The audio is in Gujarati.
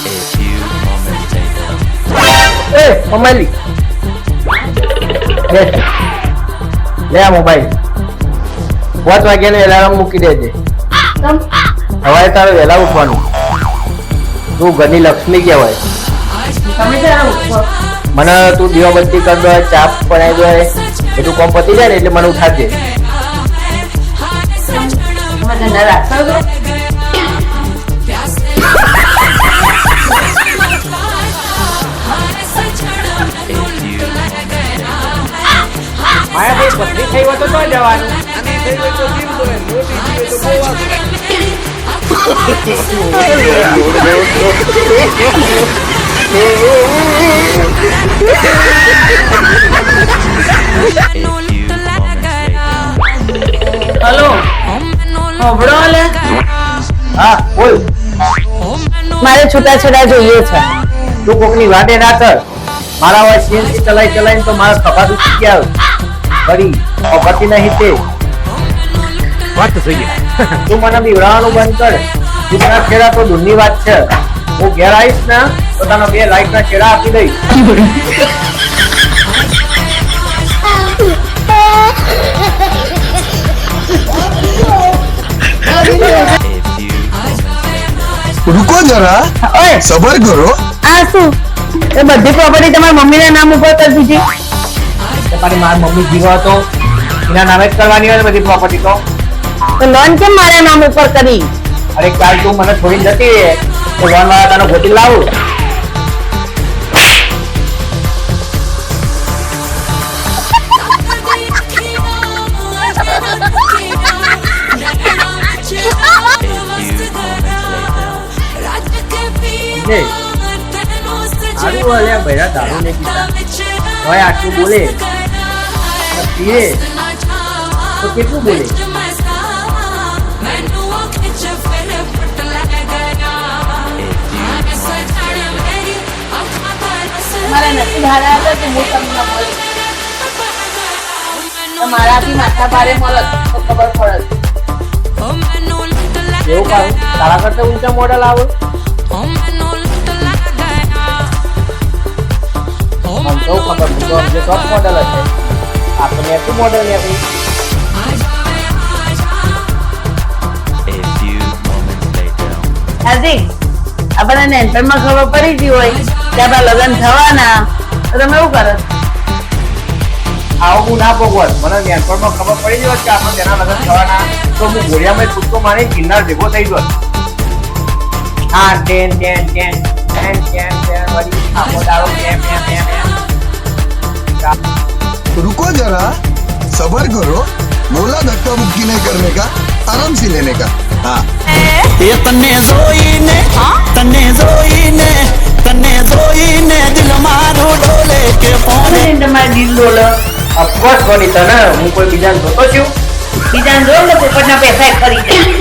એ મોબાઈલ લે આ મોબાઈલ 5 વાગ્યાનું એલાર્મ મૂકી દેજે. સવારે તારે વહેલા ઉઠવાનું. તું ઘરની લક્ષ્મી કહેવાય. મને તું દીવાબત્તી કરી દો, ચા બનાવી દો, બધું કામ પતી જાય ને એટલે મને ઉઠાડજે. માયા ભાઈ પત્ની થઈ હોય તો જવાનું અને થઈ હોય તો જીવ દો, રોટી જીવે તો હેલો હોબળો લે. હા બોલ. મારે છૂટાછેડા જોઈએ છે. તું કોકની વાટે ના કર. મારા હોય સીએનસી ચલાવીને તો મારા ખભા દુખી ગયા ફરી પતિ નહીં તે વાત તો થઈ તું મને બીવડાવવાનું બંધ કર. છૂટા છેડા તો દૂરની વાત છે. હું ઘેર આવીશ ને તો તને 2 લાઈટ ના છેડા આપી દઈશ. रुको जरा, सबर करो. આ શું એ બધી પ્રોપર્ટી તમારા મમ્મીના નામ ઉપર કરી દીધી? તમારી મારી મમ્મી જીવો હતો એના નામે જ કરવાની હોય ને બધી પ્રોપર્ટી તો લોન કેમ મારા નામ ઉપર કરી? અરે કાલ તું મને છોડીને જતી રહે તો લોન વાળા તને ગોતી લાવું. સારું હોય ભૈરા દારૂ નહીં પીતા હોય આટલું બોલે પીએ તો કેટલું બોલે. મારા નસીબ હારા હતા કે હું તમને મળી. મારાથી માથા ભારે મળત તો ખબર પડત. એવું કાઢું તારા કરતા ઊંચા મોડલ આવે. મને તો ખબર જે ટોપ મોડલ હશે આપણે એટલું મોડલ ને આપણી. હાજી આપણને નાનપણમાં ખબર પડી ગઈ હોય કે આપણા લગ્ન થવાના તો તમે એવું કરો? આવું હું ના ભોગવત. મને નાનપણમાં ખબર પડી ગયો કે આપણે તેના લગ્ન થવાના તો હું ઘોડિયામાં કૂદકો મારી ગિરનાર ભેગો થઈ ગયો. હા ten ten ten ten ten ten વળી આખો દાડો એમ એમ એમ એમ. रुको जरा, सबर करो. बोला धक्का मुक्की नहीं करने का, आराम से लेने का. हाँ. ये तन्ने जोईने दिल मारो डोले के पौने. તમારે દિલ ડોલે. ઓફકોર્સ કોની તને હું કોઈ બીજાને જોતો છું. બીજાને જોઈ લો પોપટના પૈસા ખરી જાય.